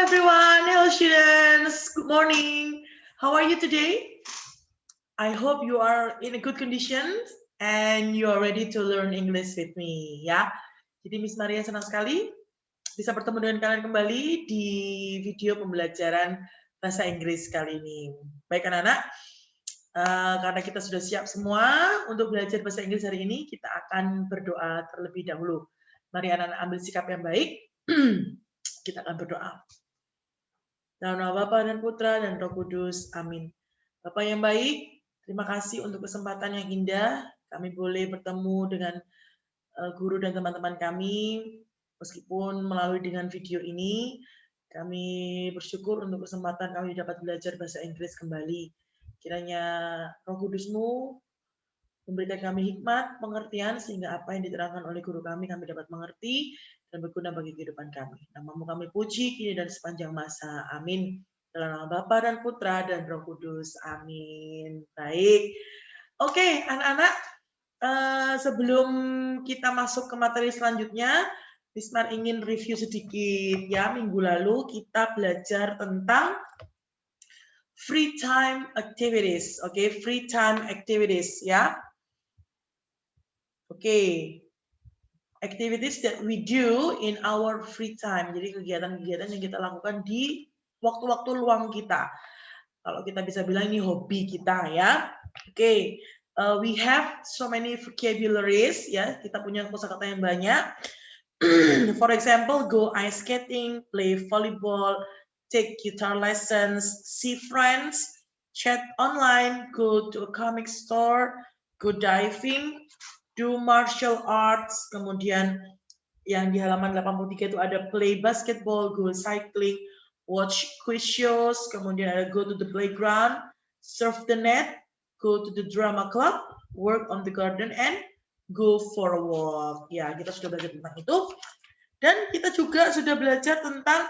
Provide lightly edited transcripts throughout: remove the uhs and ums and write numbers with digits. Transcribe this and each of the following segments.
everyone. Hello, students. Good morning. How are you today? I hope you are in a good condition and you are ready to learn English with me, ya. Jadi Miss Maria senang sekali bisa bertemu dengan kalian kembali di video pembelajaran bahasa Inggris kali ini. Baik anak-anak, karena kita sudah siap semua untuk belajar bahasa Inggris hari ini, kita akan berdoa terlebih dahulu. Mari anak-anak ambil sikap yang baik. Kita akan berdoa. Dalam nama Bapa dan Putra dan Roh Kudus. Amin. Bapak yang baik, terima kasih untuk kesempatan yang indah. Kami boleh bertemu dengan guru dan teman-teman kami, meskipun melalui dengan video ini. Kami bersyukur untuk kesempatan kami dapat belajar bahasa Inggris kembali. Kiranya Roh Kudus-Mu memberikan kami hikmat, pengertian, sehingga apa yang diterangkan oleh guru kami dapat mengerti dan berguna bagi kehidupan kami. Nama-Mu kami puji kini dan sepanjang masa. Amin. Dalam nama Bapa dan Putra dan Roh Kudus. Amin. Baik. Oke, anak-anak, sebelum kita masuk ke materi selanjutnya, Bismar ingin review sedikit ya. Minggu lalu kita belajar tentang free time activities. Oke, free time activities ya. Oke. Activities that we do in our free time. Jadi kegiatan-kegiatan yang kita lakukan di waktu-waktu luang kita. Kalau kita bisa bilang ini hobi kita ya. Oke. We have so many vocabularies ya. Kita punya kosakata yang banyak. For example, go ice skating, play volleyball, take guitar lessons, see friends, chat online, go to a comic store, go diving, do martial arts, kemudian yang di halaman 83 itu ada play basketball, go cycling, watch quiz shows, kemudian ada go to the playground, surf the net, go to the drama club, work on the garden, and go for a walk. Ya, kita sudah belajar tentang itu. Dan kita juga sudah belajar tentang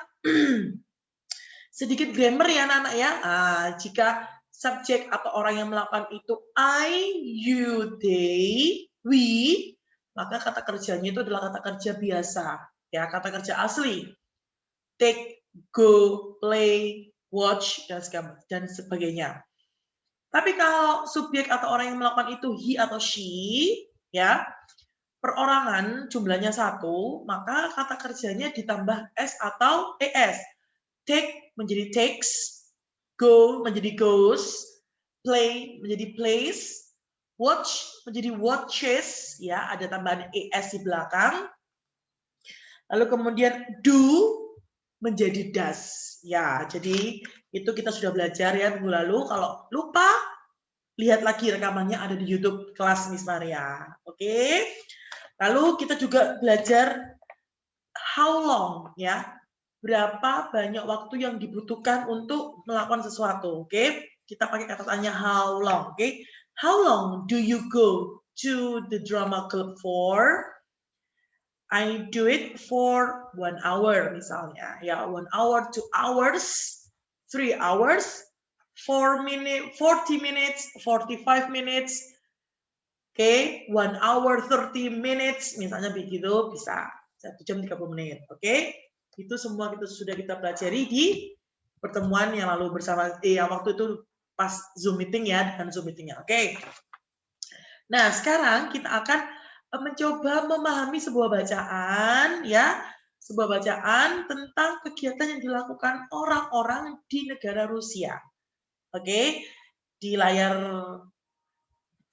sedikit grammar ya anak-anak ya. Jika subjek atau orang yang melakukan itu I, you, they, we, maka kata kerjanya itu adalah kata kerja biasa, ya, kata kerja asli. Take, go, play, watch, dan sebagainya. Tapi kalau subjek atau orang yang melakukan itu he atau she, ya, perorangan jumlahnya 1, maka kata kerjanya ditambah s atau es. Take menjadi takes, go menjadi goes, play menjadi plays, watch menjadi watches, ya, ada tambahan es di belakang. Lalu kemudian do menjadi does. Ya, jadi itu kita sudah belajar ya minggu lalu. Kalau lupa, lihat lagi rekamannya ada di YouTube kelas Miss Maria. Oke. Lalu kita juga belajar how long ya. Berapa banyak waktu yang dibutuhkan untuk melakukan sesuatu. Oke. Kita pakai kata tanya how long, oke? How long do you go to the drama club for? I do it for 1 hour misalnya. Ya, 1 hour, 2 hours, 3 hours, 4 minutes, 40 minutes, 45 minutes. Oke, 1 hour, 30 minutes, misalnya begitu bisa. 1 jam 30 menit, oke? Itu semua sudah kita pelajari di pertemuan yang lalu bersama waktu itu pas Zoom meeting ya, dengan Zoom meetingnya. Oke. Nah, sekarang kita akan mencoba memahami sebuah bacaan ya, sebuah bacaan tentang kegiatan yang dilakukan orang-orang di negara Rusia. Oke. Di layar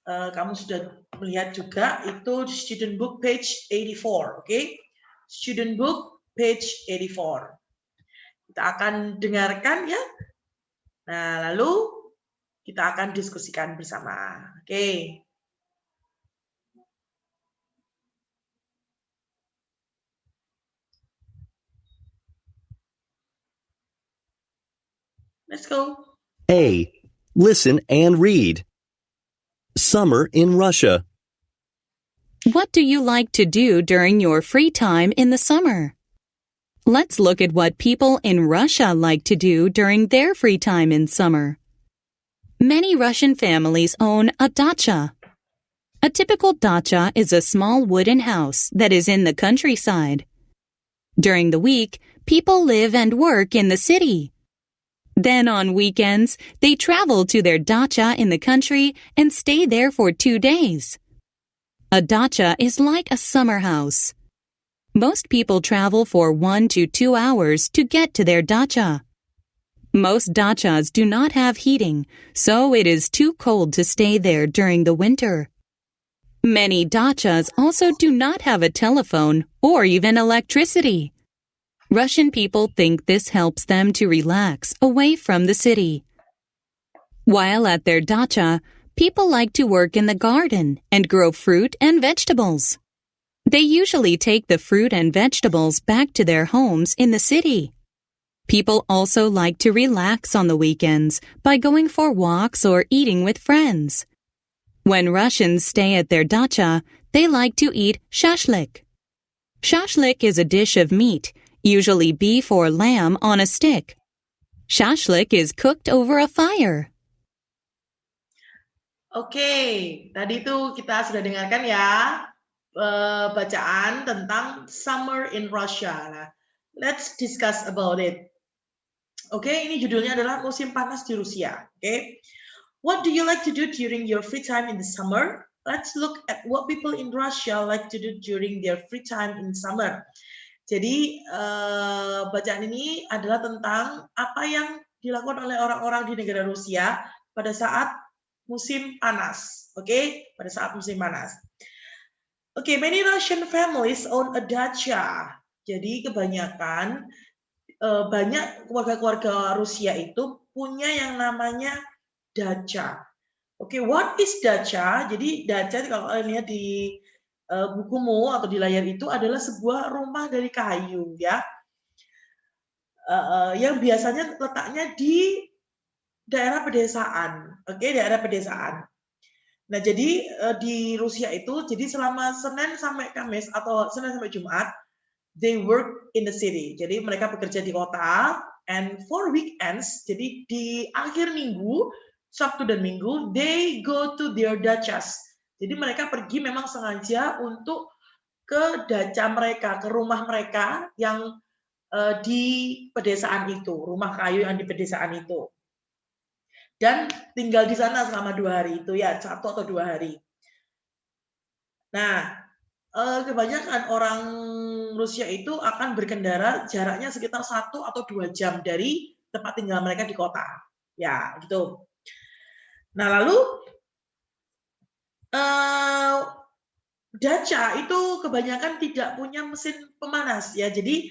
kamu sudah melihat juga itu student book page 84, oke? Student book page 84. Kita akan dengarkan ya. Nah, lalu kita akan diskusikan bersama. Oke. Let's go. A. Listen and read. Summer in Russia. What do you like to do during your free time in the summer? Let's look at what people in Russia like to do during their free time in summer. Many Russian families own a dacha. A typical dacha is a small wooden house that is in the countryside. During the week, people live and work in the city. Then on weekends, they travel to their dacha in the country and stay there for 2 days. A dacha is like a summer house. Most people travel for 1 to 2 hours to get to their dacha. Most dachas do not have heating, so it is too cold to stay there during the winter. Many dachas also do not have a telephone or even electricity. Russian people think this helps them to relax away from the city. While at their dacha, people like to work in the garden and grow fruit and vegetables. They usually take the fruit and vegetables back to their homes in the city. People also like to relax on the weekends by going for walks or eating with friends. When Russians stay at their dacha, they like to eat shashlik. Shashlik is a dish of meat, usually beef or lamb on a stick. Shashlik is cooked over a fire. Oke, tadi tuh kita sudah dengarkan ya bacaan tentang summer in Russia. Nah, let's discuss about it. Oke, ini judulnya adalah musim panas di Rusia. Oke, what do you like to do during your free time in the summer? Let's look at what people in Russia like to do during their free time in summer. Jadi bacaan ini adalah tentang apa yang dilakukan oleh orang-orang di negara Rusia pada saat musim panas. Oke, pada saat musim panas. Oke, many Russian families own a dacha. Jadi kebanyakan banyak keluarga-keluarga Rusia itu punya yang namanya dacha. Oke, what is dacha? Jadi dacha kalau kalian lihat di bukumu atau di layar itu adalah sebuah rumah dari kayu ya, yang biasanya letaknya di daerah pedesaan. Oke, daerah pedesaan. Nah, jadi di Rusia itu, jadi selama Senin sampai Kamis atau Senin sampai Jumat, they work in the city. Jadi mereka bekerja di kota, and for weekends, jadi di akhir minggu, Sabtu dan Minggu, they go to their dachas. Jadi mereka pergi memang sengaja untuk ke dacha mereka, ke rumah mereka yang di pedesaan itu, rumah kayu yang di pedesaan itu. Dan tinggal di sana selama 2 hari itu ya, 1 atau 2 hari. Nah, kebanyakan orang Rusia itu akan berkendara jaraknya sekitar 1 atau 2 jam dari tempat tinggal mereka di kota. Ya, gitu. Nah, lalu dacha itu kebanyakan tidak punya mesin pemanas ya. Jadi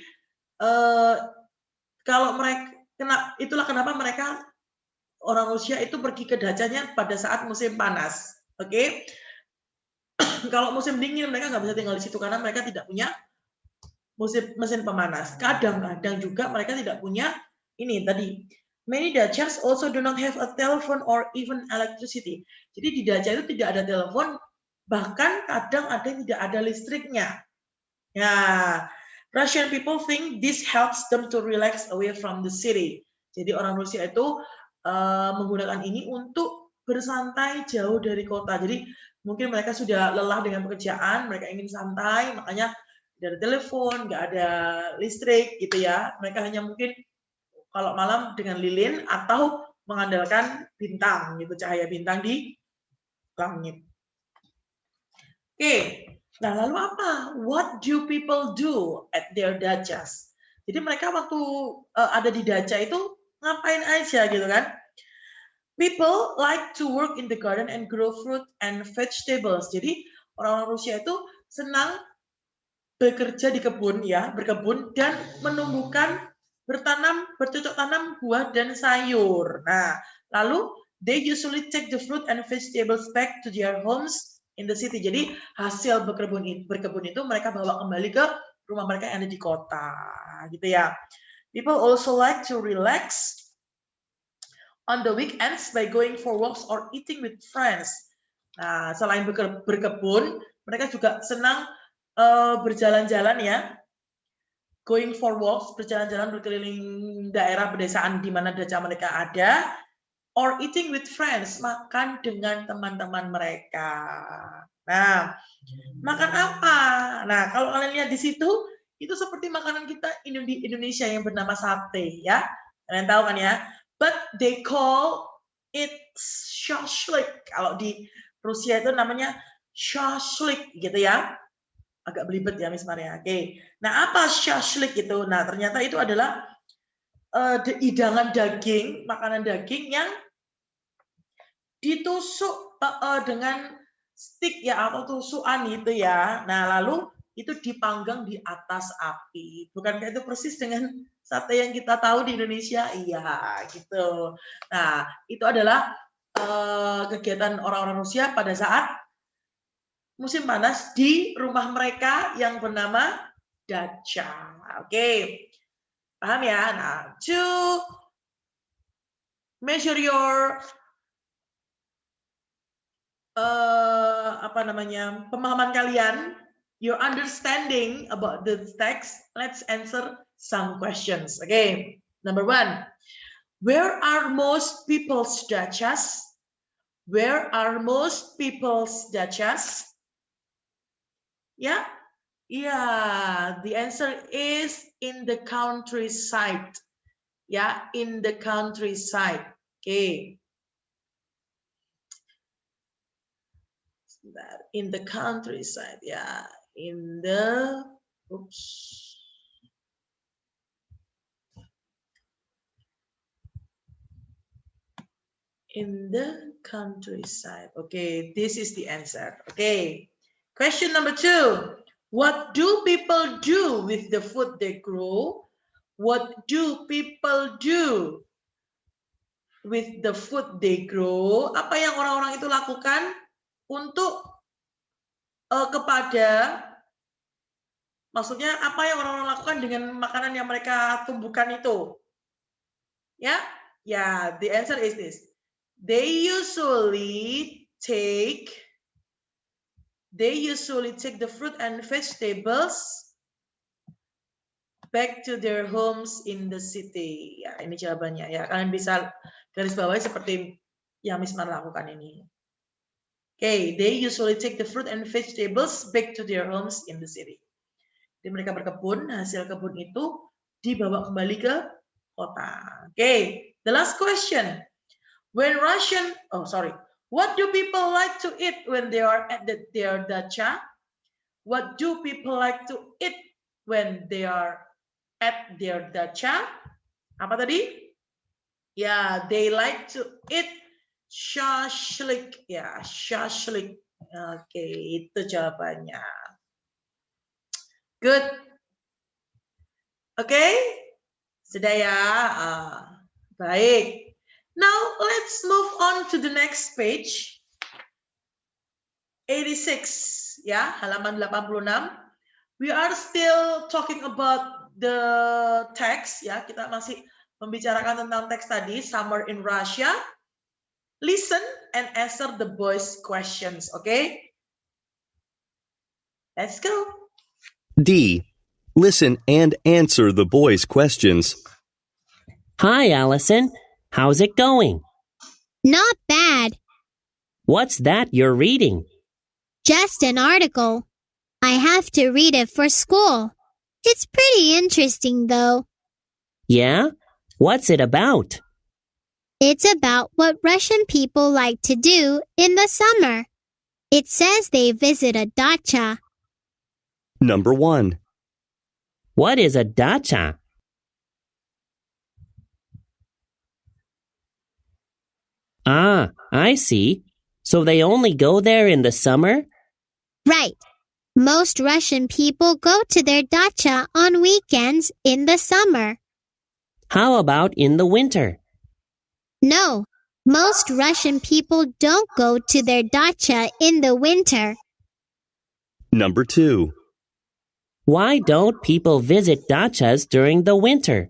kalau mereka itulah kenapa mereka orang Rusia itu pergi ke dachanya pada saat musim panas. Oke. Kalau musim dingin mereka nggak bisa tinggal di situ karena mereka tidak punya mesin pemanas. Kadang-kadang juga mereka tidak punya ini tadi. Many dachas also do not have a telephone or even electricity. Jadi di dacha itu tidak ada telepon, bahkan kadang ada yang tidak ada listriknya. Ya, Russian people think this helps them to relax away from the city. Jadi orang Rusia itu menggunakan ini untuk bersantai jauh dari kota. Jadi mungkin mereka sudah lelah dengan pekerjaan, mereka ingin santai, makanya tidak ada telepon, nggak ada listrik gitu ya. Mereka hanya mungkin kalau malam dengan lilin atau mengandalkan bintang gitu, cahaya bintang di langit. Oke, nah lalu apa? What do people do at their dachas? Jadi mereka waktu ada di dacha itu ngapain aja gitu kan? People like to work in the garden and grow fruit and vegetables. Jadi orang-orang Rusia itu senang bekerja di kebun ya, berkebun dan menumbuhkan bercocok tanam buah dan sayur. Nah, lalu they usually take the fruit and vegetables back to their homes in the city. Jadi hasil berkebun itu mereka bawa kembali ke rumah mereka yang ada di kota, gitu ya. People also like to relax on the weekends by going for walks or eating with friends. Nah, selain berkebun, mereka juga senang berjalan-jalan ya. Going for walks, berjalan-jalan berkeliling daerah pedesaan di mana dacha mereka ada, or eating with friends, makan dengan teman-teman mereka. Nah, makan apa? Nah, kalau kalian lihat di situ, itu seperti makanan kita di Indonesia yang bernama sate, ya. Kalian tahu kan ya? But they call it shashlik. Kalau di Rusia itu namanya shashlik gitu ya. Agak belibet ya Miss Maria. Oke. Nah, apa shashlik itu? Nah, ternyata itu adalah hidangan daging, makanan daging yang ditusuk dengan stick ya atau tusukan gitu ya. Nah, lalu itu dipanggang di atas api. Bukankah itu persis dengan sate yang kita tahu di Indonesia? Iya, gitu. Nah, itu adalah kegiatan orang-orang Rusia pada saat musim panas di rumah mereka yang bernama dacha. Oke. Paham ya? Nah, to measure your pemahaman kalian, your understanding about the text, let's answer some questions. Okay, number 1, where are most people's dachas? Where are most people's dachas? Yeah, the answer is in the countryside. Yeah, in the countryside. Okay. In the countryside, yeah, in the in the countryside. Okay, this is the answer. Okay, question number 2, what do people do with the food they grow? What do people do with the food they grow? Apa yang orang-orang itu lakukan untuk maksudnya apa yang orang-orang lakukan dengan makanan yang mereka tumbuhkan itu? Ya, the answer is this. They usually take the fruit and vegetables back to their homes in the city. Ya, ini jawabannya ya. Kalian bisa garis bawahi seperti yang Miss Mar lakukan ini. Okay, they usually take the fruit and vegetables back to their homes in the city. Jadi mereka berkebun, hasil kebun itu dibawa kembali ke kota. Okay, the last question. What do people like to eat when they are at their dacha? What do people like to eat when they are at their dacha? Apa tadi? Ya, they like to eat shashlik. Ya, shashlik. Oke, itu jawabannya. Good. Oke, sudah ya. Baik. Now let's move on to the next page. 86, ya, halaman 86. We are still talking about the text, ya. Kita masih membicarakan tentang teks tadi, summer in Russia. Listen and answer the boys' questions, okay? Let's go. D. Listen and answer the boys' questions. Hi, Allison. How's it going? Not bad. What's that you're reading? Just an article. I have to read it for school. It's pretty interesting, though. Yeah? What's it about? It's about what Russian people like to do in the summer. It says they visit a dacha. Number 1. What is a dacha? Ah, I see. So they only go there in the summer? Right. Most Russian people go to their dacha on weekends in the summer. How about in the winter? No, most Russian people don't go to their dacha in the winter. Number 2. Why don't people visit dachas during the winter?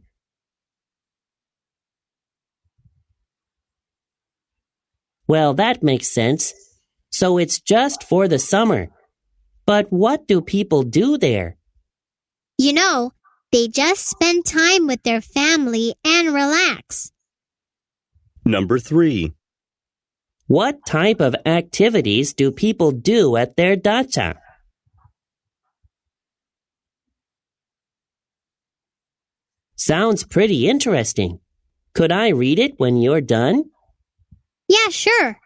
Well, that makes sense. So it's just for the summer. But what do people do there? You know, they just spend time with their family and relax. Number 3. What type of activities do people do at their dacha? Sounds pretty interesting. Could I read it when you're done? Yeah, sure.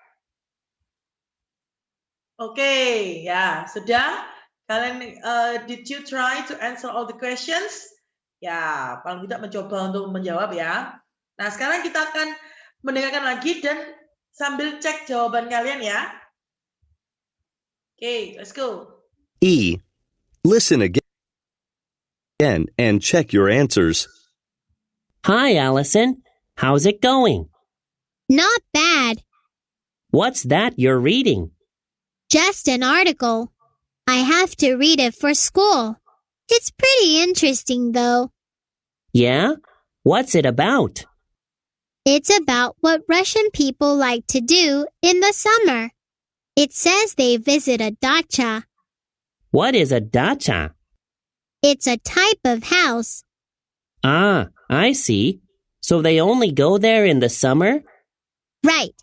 Oke, ya sudah. Kalian did you try to answer all the questions? Ya, paling tidak mencoba untuk menjawab ya. Nah, sekarang kita akan mendengarkan lagi dan sambil cek jawaban kalian ya. Oke, let's go. E. Listen again and check your answers. Hi, Allison. How's it going? Not bad. What's that you're reading? Just an article. I have to read it for school. It's pretty interesting, though. Yeah? What's it about? It's about what Russian people like to do in the summer. It says they visit a dacha. What is a dacha? It's a type of house. Ah, I see. So they only go there in the summer? Right.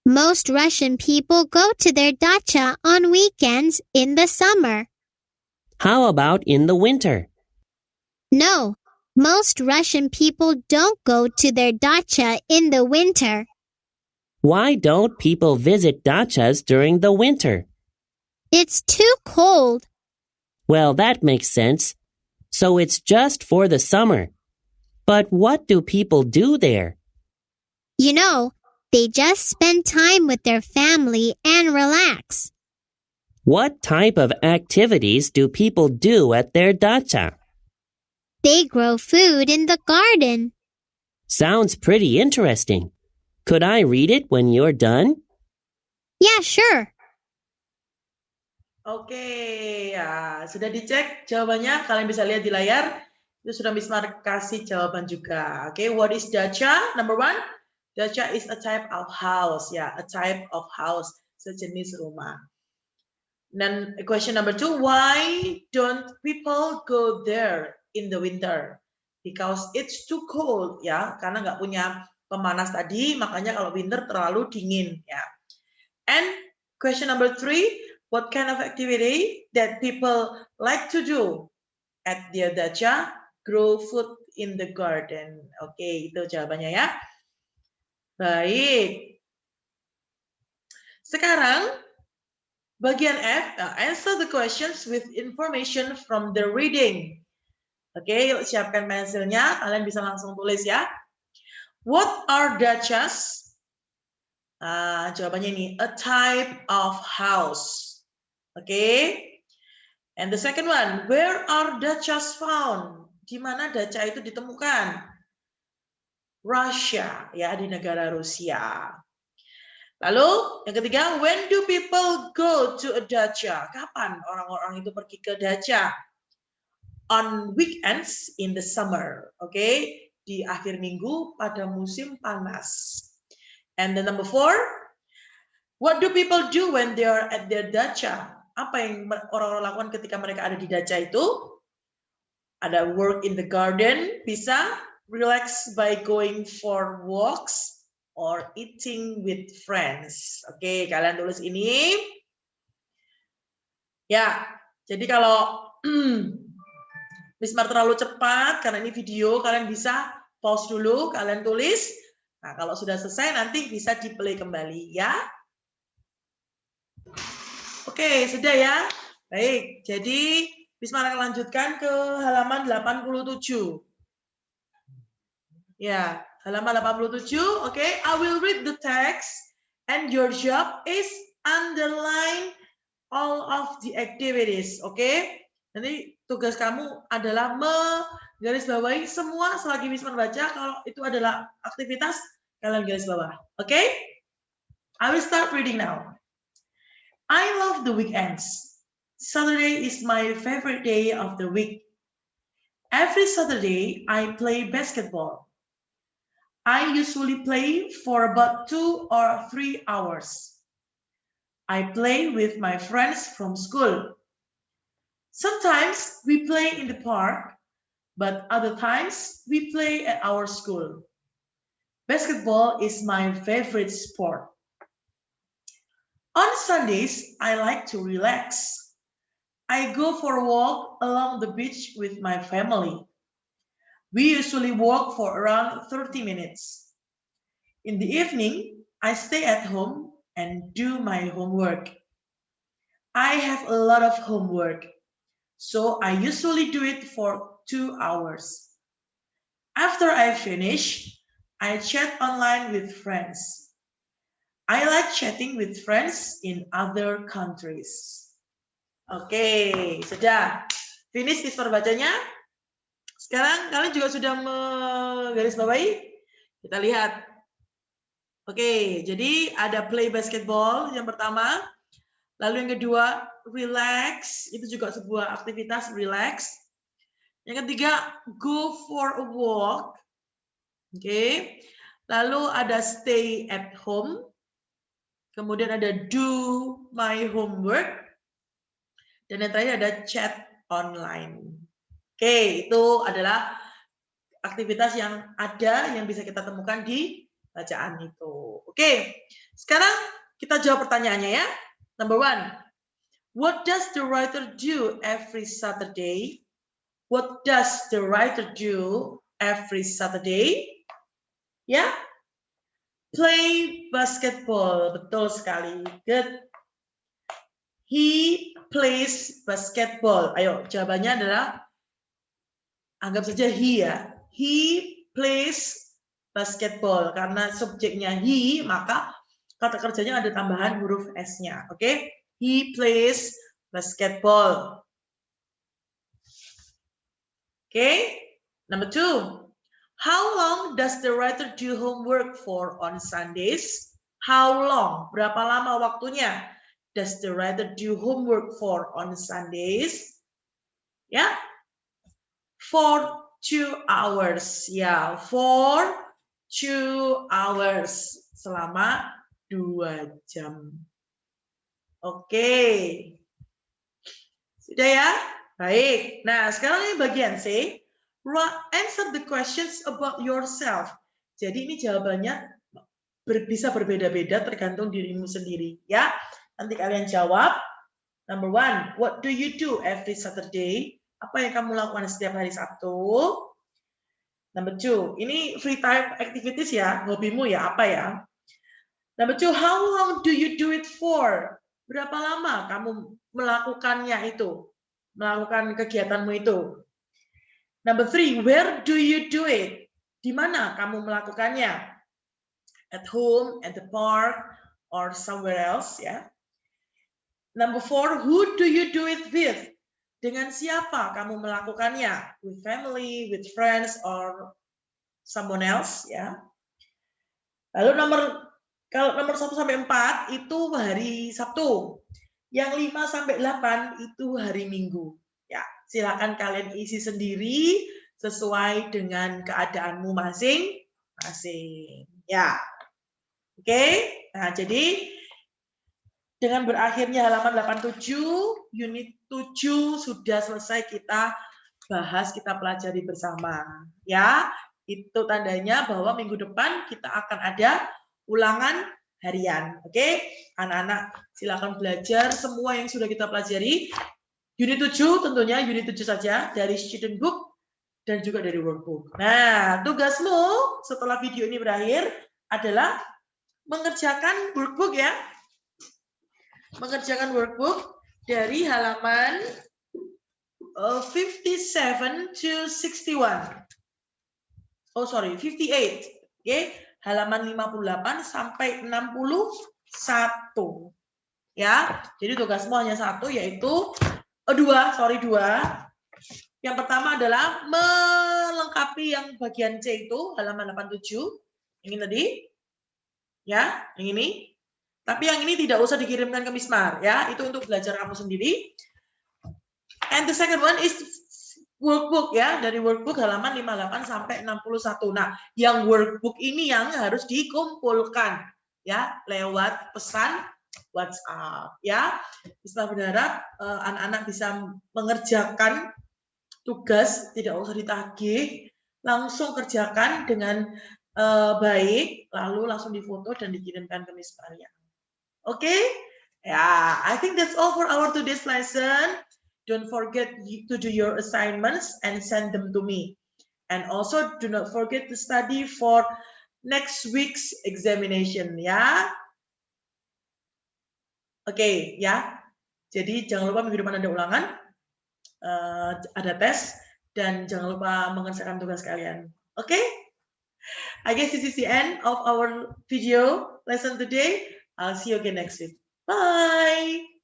Most Russian people go to their dacha on weekends in the summer. How about in the winter? No, most Russian people don't go to their dacha in the winter. Why don't people visit dachas during the winter? It's too cold. Well, that makes sense. So it's just for the summer. But what do people do there? You know, they just spend time with their family and relax. What type of activities do people do at their dacha? They grow food in the garden. Sounds pretty interesting. Could I read it when you're done? Yeah, sure. Oke, ya sudah dicek jawabannya. Kalian bisa lihat di layar. Itu sudah Miss Mar kasih jawaban juga. Oke, what is dacha? Number 1, dacha is a type of house. Ya, a type of house, sejenis rumah. Dan question number 2, why don't people go there in the winter? Because it's too cold, ya. Karena nggak punya pemanas tadi, makanya kalau winter terlalu dingin, ya. And question number 3, what kind of activity that people like to do at their dacha? Grow food in the garden. Oke, itu jawabannya ya. Baik. Sekarang bagian F, answer the questions with information from the reading. Oke, yuk siapkan pensilnya. Kalian bisa langsung tulis ya. What are dachas? Jawabannya ini, a type of house. Oke. And the second one, where are dachas found? Di mana dacha itu ditemukan? Russia, ya, di negara Rusia. Lalu yang ketiga, when do people go to a dacha? Kapan orang-orang itu pergi ke dacha? On weekends in the summer, oke? Di akhir minggu pada musim panas. And the number 4, what do people do when they are at their dacha? Apa yang orang-orang lakukan ketika mereka ada di dacha itu? Ada work in the garden, bisa relax by going for walks or eating with friends. Oke, kalian tulis ini. Ya, jadi kalau Miss Mar terlalu cepat, karena ini video, kalian bisa pause dulu, kalian tulis. Nah, kalau sudah selesai, nanti bisa di-play kembali, ya. Oke, sudah ya. Baik, jadi Miss Mar akan lanjutkan ke halaman 87. Ya, halaman 87, oke. I will read the text and your job is underline all of the activities, oke. Nanti tugas kamu adalah menggarisbawahi semua selagi Miss Mar baca. Kalau itu adalah aktivitas, kalian garis bawah, oke. I will start reading now. I love the weekends. Saturday is my favorite day of the week. Every Saturday, I play basketball. I usually play for about 2 or 3 hours. I play with my friends from school. Sometimes we play in the park, but other times we play at our school. Basketball is my favorite sport. On Sundays, I like to relax. I go for a walk along the beach with my family. We usually walk for around 30 minutes. In the evening, I stay at home and do my homework. I have a lot of homework, so I usually do it for 2 hours. After I finish, I chat online with friends. I like chatting with friends in other countries. Oke, sudah. Finish Mister bacanya. Sekarang kalian juga sudah menggarisbawahi? Kita lihat. Oke, jadi ada play basketball yang pertama. Lalu yang kedua, relax. Itu juga sebuah aktivitas relax. Yang ketiga, go for a walk. Oke. Lalu ada stay at home. Kemudian ada do my homework. Dan yang terakhir ada chat online. Oke, itu adalah aktivitas yang ada yang bisa kita temukan di bacaan itu. Oke, sekarang kita jawab pertanyaannya ya. Number 1, what does the writer do every Saturday? What does the writer do every Saturday? Ya, play basketball. Betul sekali. Good. He plays basketball. Ayo, jawabannya adalah anggap saja he ya. He plays basketball. Karena subjeknya he, maka kata kerjanya ada tambahan huruf S-nya. Oke? He plays basketball. Oke? Number 2. How long does the writer do homework for on Sundays? How long? Berapa lama waktunya? Does the writer do homework for on Sundays? Ya, for 2 hours. Ya, for 2 hours. Selama 2 jam. Oke. Sudah ya? Baik. Nah, sekarang ini bagian C. Answer the questions about yourself. Jadi ini jawabannya bisa berbeda-beda tergantung dirimu sendiri. Ya. Nanti kalian jawab. Number 1, what do you do every Saturday? Apa yang kamu lakukan setiap hari Sabtu? Number 2, ini free time activities ya, hobimu ya, apa ya? Number 2, how long do you do it for? Berapa lama kamu melakukannya itu? Melakukan kegiatanmu itu? Number 3, where do you do it? Di mana kamu melakukannya? At home, at the park, or somewhere else ya? Number 4, who do you do it with? Dengan siapa kamu melakukannya? With family, with friends, or someone else, ya. Lalu kalau nomor 1 sampai 4 itu hari Sabtu. Yang 5 sampai 8 itu hari Minggu. Ya, silakan kalian isi sendiri sesuai dengan keadaanmu masing-masing. Ya. Oke. Nah, jadi dengan berakhirnya halaman 87, unit 7 sudah selesai kita bahas, kita pelajari bersama. Ya, itu tandanya bahwa minggu depan kita akan ada ulangan harian. Oke, anak-anak silakan belajar semua yang sudah kita pelajari. Unit 7 tentunya unit 7 saja dari student book dan juga dari workbook. Nah, tugasmu setelah video ini berakhir adalah mengerjakan workbook ya. Mengerjakan workbook dari halaman 57 to 61. Oh sorry, 58. Oke, halaman 58 sampai 61. Ya, jadi tugasmu hanya satu, yaitu dua. Yang pertama adalah melengkapi yang bagian C itu, halaman 87. Ini tadi. Ya, yang ini. Tapi yang ini tidak usah dikirimkan ke Mismar, ya. Itu untuk belajar kamu sendiri. And the second one is workbook, ya. Dari workbook halaman 58 sampai 61. Nah, yang workbook ini yang harus dikumpulkan, ya, lewat pesan WhatsApp, ya. Mismar berharap anak-anak bisa mengerjakan tugas, tidak usah ditagih, langsung kerjakan dengan baik, lalu langsung difoto dan dikirimkan ke Mismar, ya. Okay, yeah, I think that's all for our today's lesson. Don't forget to do your assignments and send them to me. And also do not forget to study for next week's examination ya. Oke, ya. Jadi jangan lupa minggu depan ada ulangan, ada tes, dan jangan lupa mengerjakan tugas kalian. Oke? I guess this is the end of our video lesson today. I'll see you again next week. Bye!